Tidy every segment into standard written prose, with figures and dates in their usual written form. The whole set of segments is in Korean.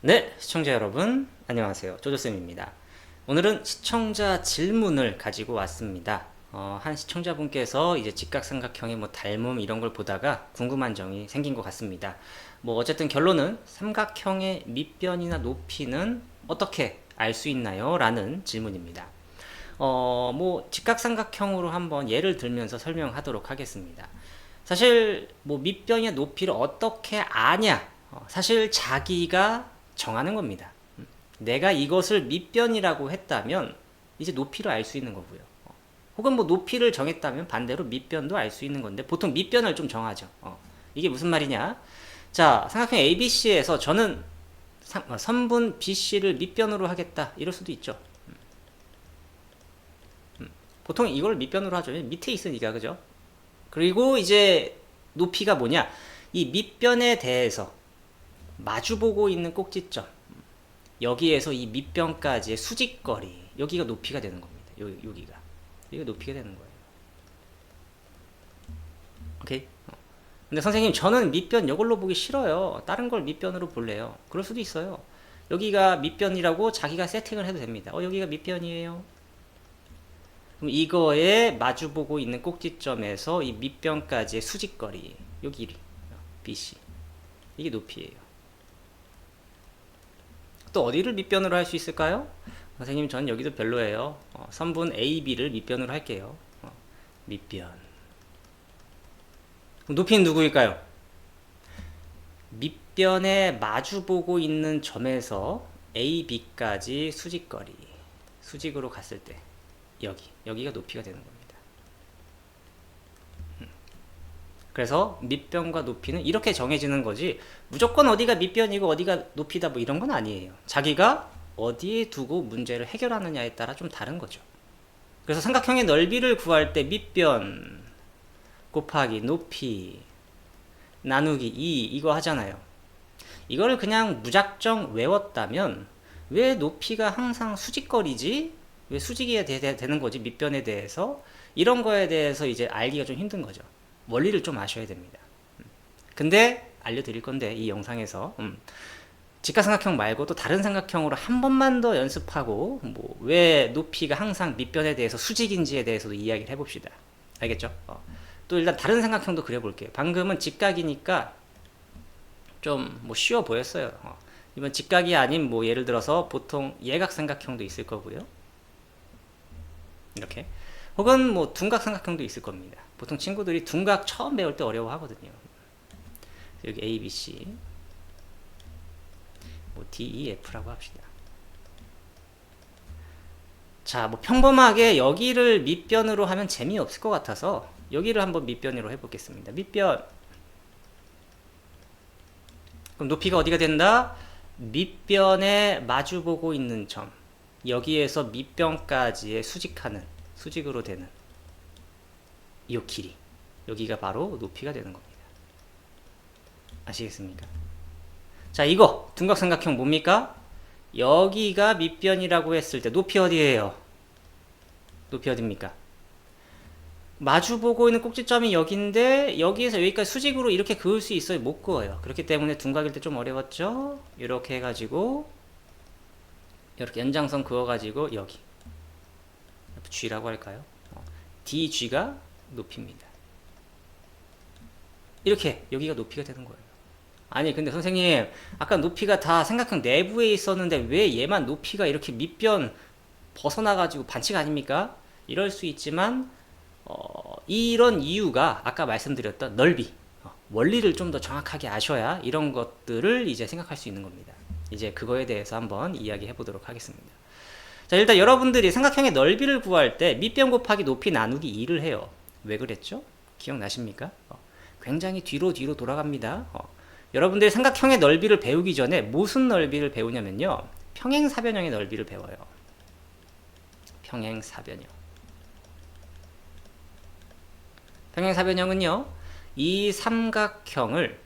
네, 시청자 여러분, 안녕하세요. 조조쌤입니다. 오늘은 시청자 질문을 가지고 왔습니다. 한 시청자분께서 이제 직각삼각형의 뭐 닮음 이런 걸 보다가 궁금한 점이 생긴 것 같습니다. 뭐 어쨌든 결론은 삼각형의 밑변이나 높이는 어떻게 알 수 있나요? 라는 질문입니다. 뭐 직각삼각형으로 한번 예를 들면서 설명하도록 하겠습니다. 사실 뭐 밑변이나 높이를 어떻게 아냐? 사실 자기가 정하는 겁니다. 내가 이것을 밑변이라고 했다면 이제 높이를 알 수 있는 거고요. 혹은 뭐 높이를 정했다면 반대로 밑변도 알 수 있는 건데 보통 밑변을 좀 정하죠. 이게 무슨 말이냐? 자, 삼각형 ABC에서 저는 선분 BC를 밑변으로 하겠다. 이럴 수도 있죠. 보통 이걸 밑변으로 하죠. 밑에 있으니까, 그죠? 그리고 이제 높이가 뭐냐? 이 밑변에 대해서 마주보고 있는 꼭지점, 여기에서 이 밑변까지의 수직거리, 여기가 높이가 되는 겁니다. 여기가 높이가 되는 거예요. 오케이? 근데 선생님, 저는 밑변 이걸로 보기 싫어요. 다른 걸 밑변으로 볼래요. 그럴 수도 있어요. 여기가 밑변이라고 자기가 세팅을 해도 됩니다. 여기가 밑변이에요. 그럼 이거에 마주보고 있는 꼭지점에서 이 밑변까지의 수직거리, 여기 BC, 이게 높이예요. 또 어디를 밑변으로 할 수 있을까요? 선생님, 전 여기도 별로예요. 선분 AB를 밑변으로 할게요. 밑변. 그럼 높이는 누구일까요? 밑변에 마주보고 있는 점에서 AB까지 수직거리, 수직으로 갔을 때 여기가 높이가 되는 겁니다. 그래서 밑변과 높이는 이렇게 정해지는 거지 무조건 어디가 밑변이고 어디가 높이다 뭐 이런 건 아니에요. 자기가 어디에 두고 문제를 해결하느냐에 따라 좀 다른 거죠. 그래서 삼각형의 넓이를 구할 때 밑변 곱하기 높이 나누기 2 이거 하잖아요. 이거를 그냥 무작정 외웠다면 왜 높이가 항상 수직거리지? 왜 수직이 되는 거지? 밑변에 대해서 이런 거에 대해서 이제 알기가 좀 힘든 거죠. 원리를 좀 아셔야 됩니다. 근데 알려드릴 건데 이 영상에서 직각삼각형 말고 또 다른 삼각형으로 한 번만 더 연습하고 뭐 왜 높이가 항상 밑변에 대해서 수직인지에 대해서도 이야기를 해봅시다. 알겠죠? 또 일단 다른 삼각형도 그려볼게요. 방금은 직각이니까 좀 뭐 쉬워 보였어요. 이번 직각이 아닌 뭐 예를 들어서 보통 예각삼각형도 있을 거고요. 이렇게. 혹은 뭐 둔각삼각형도 있을 겁니다. 보통 친구들이 둔각 처음 배울 때 어려워하거든요. 여기 A, B, C, 뭐 D, E, F라고 합시다. 자, 뭐 평범하게 여기를 밑변으로 하면 재미없을 것 같아서 여기를 한번 밑변으로 해보겠습니다. 밑변. 그럼 높이가 어디가 된다? 밑변에 마주보고 있는 점. 여기에서 밑변까지의 수직으로 되는 이 길이. 여기가 바로 높이가 되는 겁니다. 아시겠습니까? 자, 이거 둔각삼각형 뭡니까? 여기가 밑변이라고 했을 때 높이 어디예요? 높이 어딥니까? 마주보고 있는 꼭지점이 여기인데 여기에서 여기까지 수직으로 이렇게 그을 수 있어요? 못 그어요. 그렇기 때문에 둔각일 때 좀 어려웠죠? 이렇게 해가지고 이렇게 연장선 그어가지고 여기 G라고 할까요? DG가 높이입니다. 이렇게 여기가 높이가 되는 거예요. 아니 근데 선생님 아까 높이가 다 삼각형 내부에 있었는데 왜 얘만 높이가 이렇게 밑변 벗어나가지고 반칙 아닙니까? 이럴 수 있지만 이런 이유가 아까 말씀드렸던 넓이 원리를 좀 더 정확하게 아셔야 이런 것들을 이제 생각할 수 있는 겁니다. 이제 그거에 대해서 한번 이야기해 보도록 하겠습니다. 자, 일단 여러분들이 삼각형의 넓이를 구할 때 밑변 곱하기 높이 나누기 2를 해요. 왜 그랬죠? 기억나십니까? 굉장히 뒤로 돌아갑니다. 여러분들이 삼각형의 넓이를 배우기 전에 무슨 넓이를 배우냐면요. 평행사변형의 넓이를 배워요. 평행사변형. 평행사변형은요. 이 삼각형을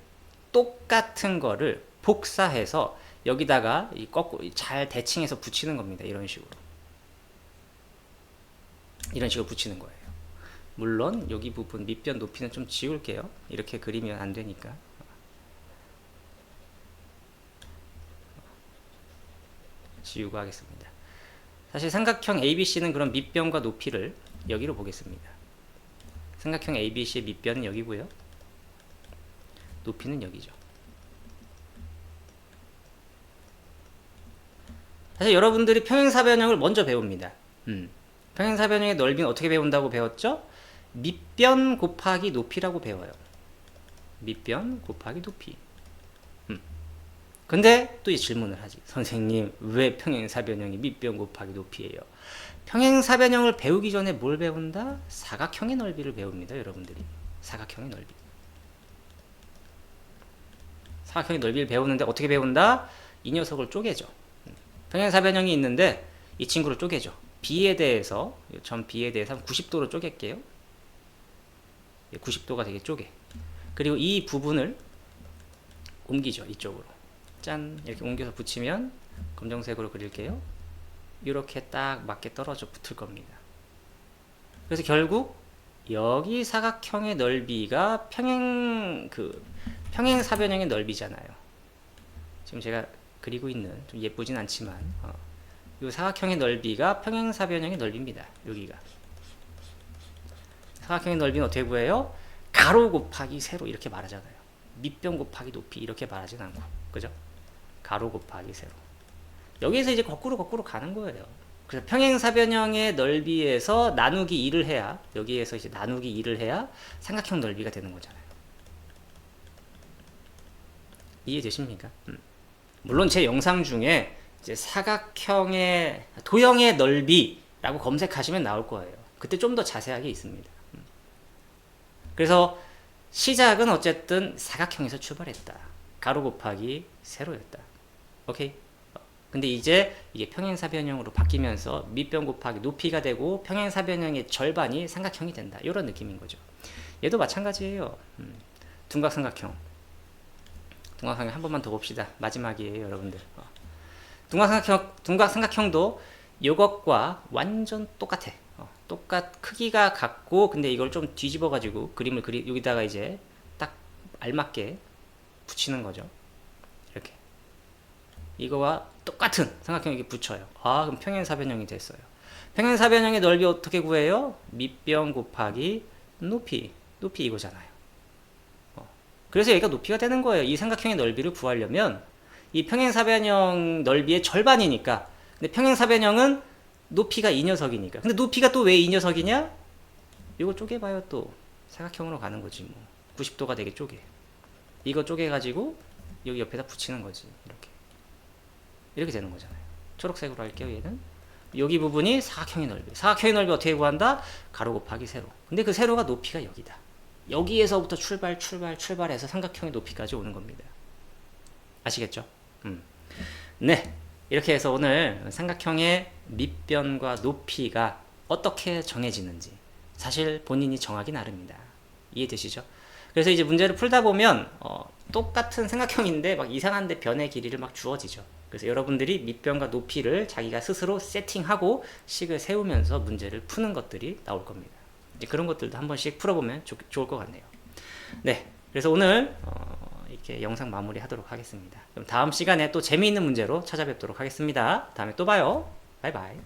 똑같은 거를 복사해서 여기다가 거꾸로 잘 대칭해서 붙이는 겁니다. 이런 식으로 붙이는 거예요. 물론 여기 부분 밑변 높이는 좀 지울게요. 이렇게 그리면 안 되니까. 요구하겠습니다. 사실 삼각형 ABC는 그런 밑변과 높이를 여기로 보겠습니다. 삼각형 ABC의 밑변은 여기고요. 높이는 여기죠. 사실 여러분들이 평행사변형을 먼저 배웁니다. 평행사변형의 넓이는 어떻게 배운다고 배웠죠? 밑변 곱하기 높이라고 배워요. 밑변 곱하기 높이. 근데 또 이 질문을 하지. 선생님, 왜 평행사변형이 밑변 곱하기 높이예요? 평행사변형을 배우기 전에 뭘 배운다? 사각형의 넓이를 배웁니다, 여러분들이. 사각형의 넓이. 사각형의 넓이를 배우는데 어떻게 배운다? 이 녀석을 쪼개죠. 평행사변형이 있는데 이 친구를 쪼개죠. B에 대해서, 점 B에 대해서 90도로 쪼갤게요. 90도가 되게 쪼개. 그리고 이 부분을 옮기죠, 이쪽으로. 짠, 이렇게 옮겨서 붙이면 검정색으로 그릴게요. 이렇게 딱 맞게 떨어져 붙을 겁니다. 그래서 결국 여기 사각형의 넓이가 평행사변형의 넓이잖아요. 지금 제가 그리고 있는 좀 예쁘진 않지만 이 사각형의 넓이가 평행사변형의 넓이입니다. 여기가 사각형의 넓이는 어떻게 구해요? 가로 곱하기 세로 이렇게 말하잖아요. 밑변 곱하기 높이 이렇게 말하진 않고, 그죠? 가로 곱하기 세로. 여기에서 이제 거꾸로 가는 거예요. 그래서 평행사변형의 넓이에서 나누기 2를 해야, 여기에서 이제 나누기 2를 해야 삼각형 넓이가 되는 거잖아요. 이해되십니까? 물론 제 영상 중에 이제 사각형의 도형의 넓이라고 검색하시면 나올 거예요. 그때 좀 더 자세하게 있습니다. 그래서 시작은 어쨌든 사각형에서 출발했다. 가로 곱하기 세로였다. 오케이? 근데 이제 이게 평행사변형으로 바뀌면서 밑변 곱하기 높이가 되고 평행사변형의 절반이 삼각형이 된다. 이런 느낌인 거죠. 얘도 마찬가지예요. 둔각삼각형. 둔각삼각형 한 번만 더 봅시다. 마지막이에요, 여러분들. 둔각삼각형도 이것과 완전 똑같아. 크기가 같고, 근데 이걸 좀 뒤집어 가지고 그림을 여기다가 이제 딱 알맞게 붙이는 거죠. 이렇게 이거와 똑같은 삼각형 이렇게 붙여요. 그럼 평행사변형이 됐어요. 평행사변형의 넓이 어떻게 구해요? 밑변 곱하기 높이 이거잖아요. 그래서 여기가 높이가 되는 거예요. 이 삼각형의 넓이를 구하려면 이 평행사변형 넓이의 절반이니까. 근데 평행사변형은 높이가 이 녀석이니까. 근데 높이가 또 왜 이 녀석이냐? 이거 쪼개봐요. 또 사각형으로 가는 거지 뭐. 90도가 되게 쪼개. 이거 쪼개가지고 여기 옆에다 붙이는 거지. 이렇게 되는 거잖아요. 초록색으로 할게요. 얘는 여기 부분이 사각형의 넓이. 사각형의 넓이 어떻게 구한다? 가로 곱하기 세로. 근데 그 세로가 높이가 여기다. 여기에서부터 출발해서 삼각형의 높이까지 오는 겁니다. 아시겠죠? 네, 이렇게 해서 오늘 삼각형의 밑변과 높이가 어떻게 정해지는지 사실 본인이 정하기 나름입니다. 이해되시죠? 그래서 이제 문제를 풀다 보면 똑같은 삼각형인데 막 이상한데 변의 길이를 막 주어지죠. 그래서 여러분들이 밑변과 높이를 자기가 스스로 세팅하고 식을 세우면서 문제를 푸는 것들이 나올 겁니다. 이제 그런 것들도 한 번씩 풀어보면 좋을 것 같네요. 네, 그래서 오늘 이렇게 영상 마무리하도록 하겠습니다. 그럼 다음 시간에 또 재미있는 문제로 찾아뵙도록 하겠습니다. 다음에 또 봐요. 바이바이.